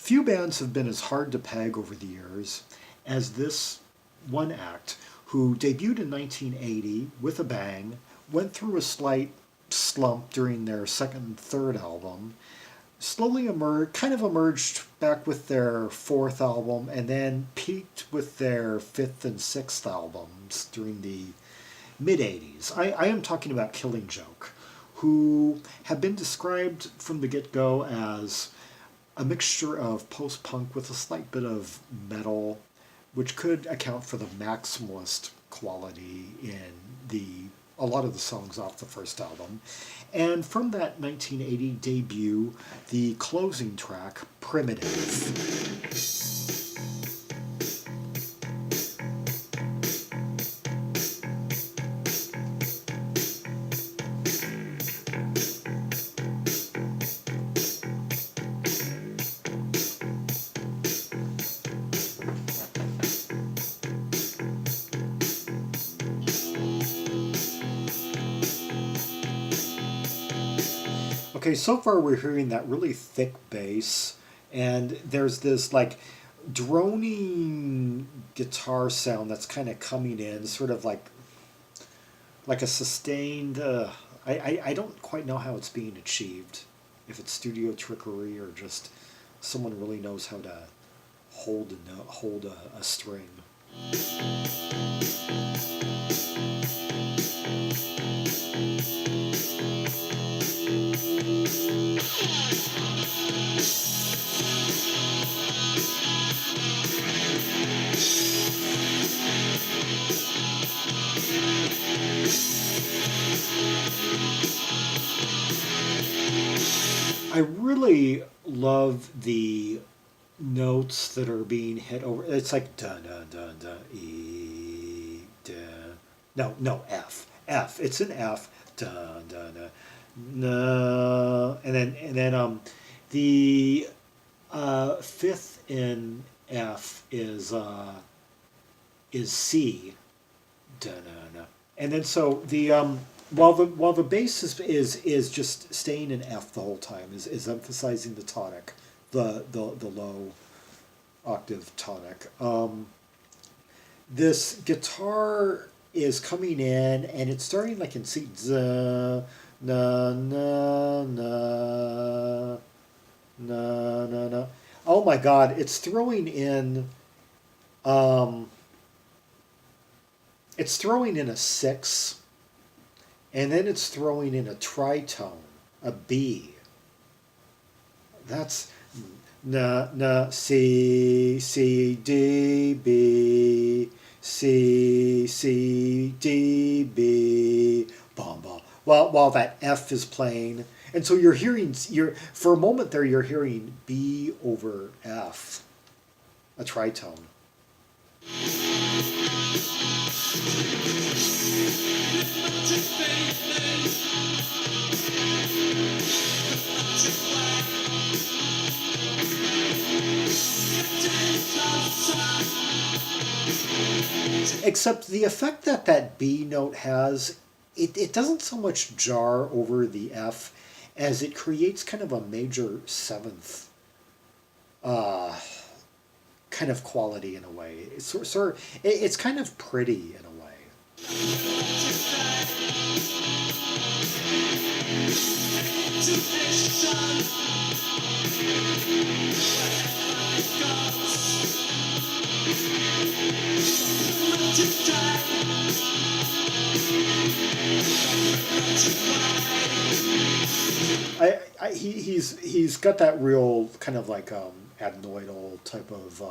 Few bands have been as hard to peg over the years as this one act, who debuted in 1980 with a bang, went through a slight slump during their second and third album, slowly emerged back with their fourth album, and then peaked with their fifth and sixth albums during the mid 80s. I am talking about Killing Joke, who have been described from the get go as a mixture of post punk with a slight bit of metal, which could account for the maximalist quality in a lot of the songs off the first album. And from that 1980 debut, the closing track, Primitive. Okay, so far we're hearing that really thick bass, and there's this like droning guitar sound that's kind of coming in, sort of like a sustained. I don't quite know how it's being achieved, if it's studio trickery or just someone really knows how to hold a string. I really love the notes that are being hit over. It's like da da da da e da. No F. It's an F da da da no, and then the fifth in F is C da da da, and then so the while the bass is just staying in F the whole time, is emphasizing the tonic, the low octave tonic. This guitar is coming in and it's starting like in C, na na na na na na. Oh my God! It's throwing in a six. And then it's throwing in a tritone, a B. That's na C D B C D B bum bum. While that F is playing, and so for a moment there you're hearing B over F, a tritone. Except the effect that B note has, it doesn't so much jar over the F as it creates kind of a major seventh kind of quality in a way. It's kind of pretty in a way. He's got that real kind of like adenoidal type of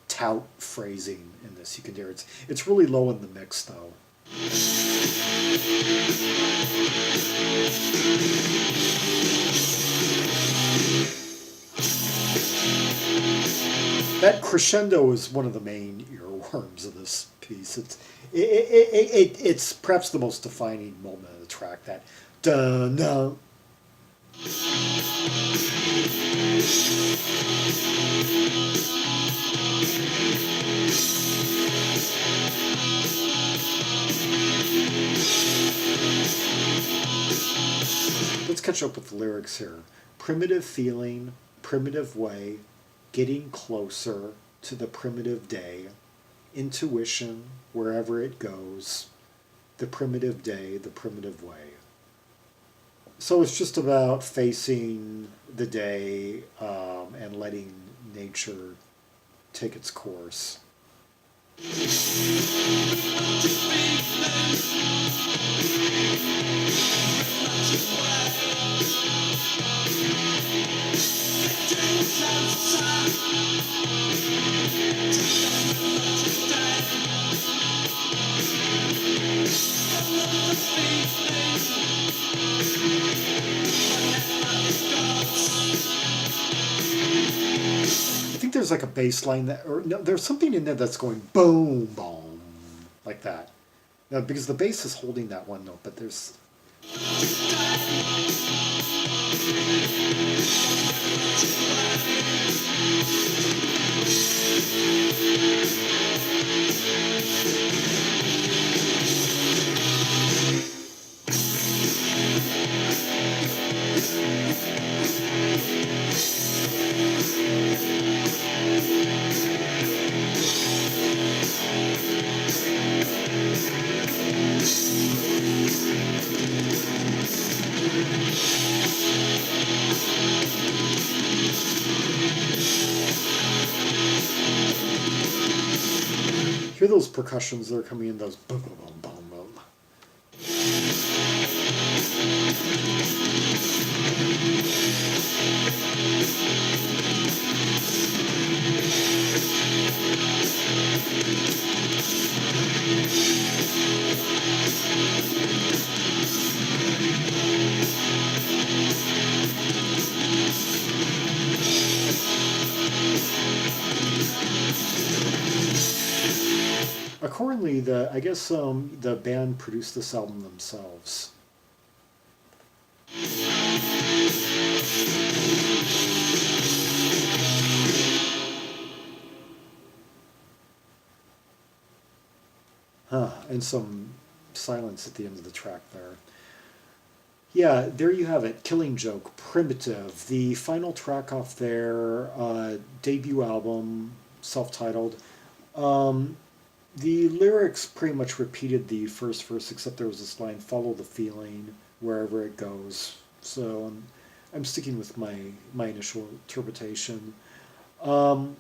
tout phrasing in this. You can hear it's really low in the mix though. That crescendo is one of the main earworms of this piece. It's perhaps the most defining moment of the track. That dun dun. Let's catch up with the lyrics here. Primitive feeling, primitive way, getting closer to the primitive day, intuition wherever it goes, the primitive day, the primitive way. So it's just about facing the day and letting nature take its course. I think there's like a bass line that, or no, there's something in there that's going boom, boom, like that. Now, because the bass is holding that one note, but there's. Hear those percussions that are coming in, those boom, boom, boom, boom, boom. Accordingly, I guess the band produced this album themselves. And some silence at the end of the track there. Yeah, there you have it. Killing Joke, Primitive, the final track off their debut album, self-titled. The lyrics pretty much repeated the first verse, except there was this line, follow the feeling wherever it goes. So I'm sticking with my initial interpretation. Let's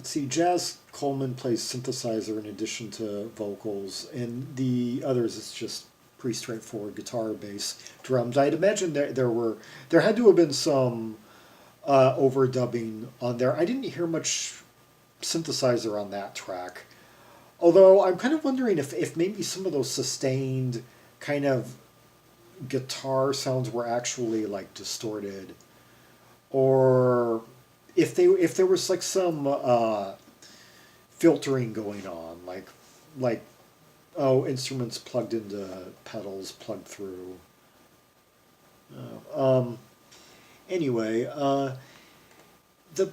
see, Jaz Coleman plays synthesizer in addition to vocals, and the others it's just pretty straightforward guitar, bass, drums. I'd imagine there had to have been some overdubbing on there. I didn't hear much synthesizer on that track, although I'm kind of wondering if maybe some of those sustained kind of guitar sounds were actually like distorted, or if there was like some filtering going on, like instruments plugged into pedals plugged through. Anyway, the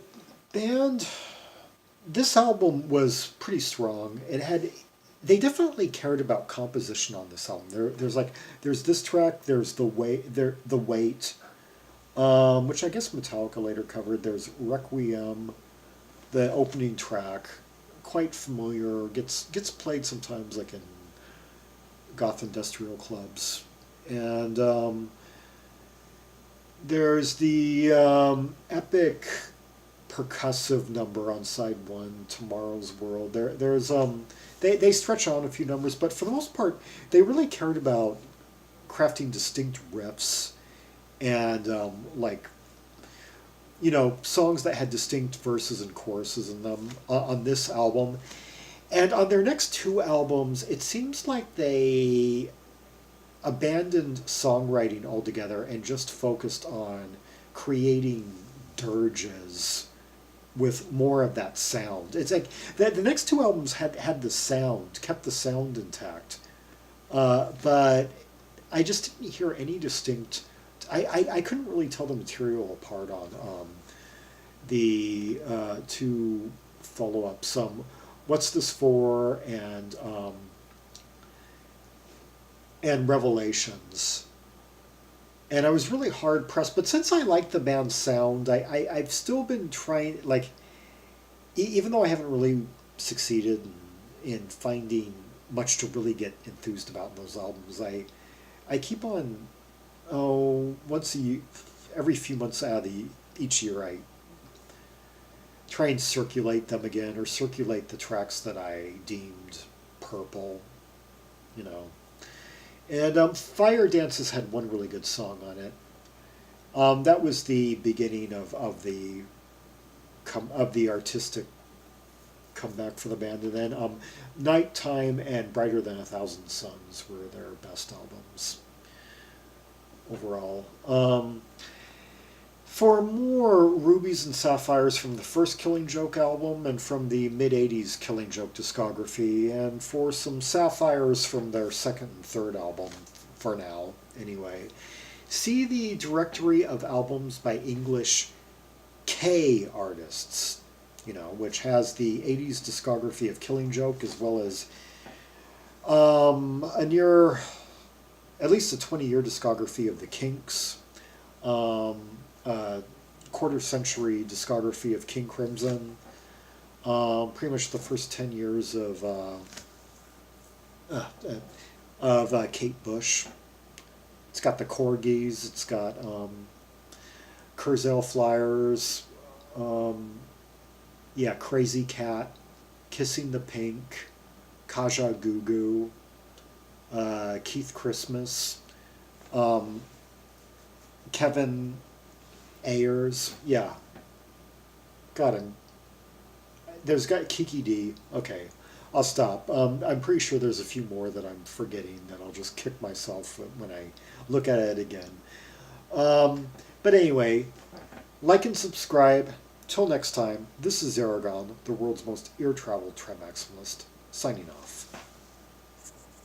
band. This album was pretty strong. They definitely cared about composition on this album. There's this track. There's the weight, which I guess Metallica later covered. There's Requiem, the opening track, quite familiar. Gets played sometimes like in goth industrial clubs, and there's the epic percussive number on side one, Tomorrow's World. They stretch on a few numbers, but for the most part, they really cared about crafting distinct riffs and songs that had distinct verses and choruses in them on this album. And on their next two albums, it seems like they abandoned songwriting altogether and just focused on creating dirges with more of that sound. It's like the next two albums had the sound, kept the sound intact, but I just didn't hear any distinct. I couldn't really tell the material apart on the two follow-ups. What's This For and Revelations. And I was really hard pressed. But since I like the band's sound, I've still been trying, like, even though I haven't really succeeded in finding much to really get enthused about in those albums, I keep on, once a year, every few months out of each year, I try and circulate them again, or circulate the tracks that I deemed purple, you know. And Fire Dances had one really good song on it. That was the beginning of the artistic comeback for the band, and then Nighttime and Brighter Than a Thousand Suns were their best albums overall. For more Rubies and Sapphires from the first Killing Joke album and from the mid-'80s Killing Joke discography, and for some Sapphires from their second and third album, for now, anyway, see the directory of albums by English K artists, which has the 80s discography of Killing Joke as well as at least a 20-year discography of the Kinks, quarter century discography of King Crimson, pretty much the first 10 years of Kate Bush. It's got the Corgis, it's got Kurzel Flyers, Crazy Cat, Kissing the Pink, Kaja Gugu, Keith Christmas, Kevin Ayers, got him. There's got Kiki D. Okay, I'll stop. I'm pretty sure there's a few more that I'm forgetting that I'll just kick myself when I look at it again. But anyway, like and subscribe. Till next time, this is Zaragon, the world's most ear-traveled trem maximalist, signing off.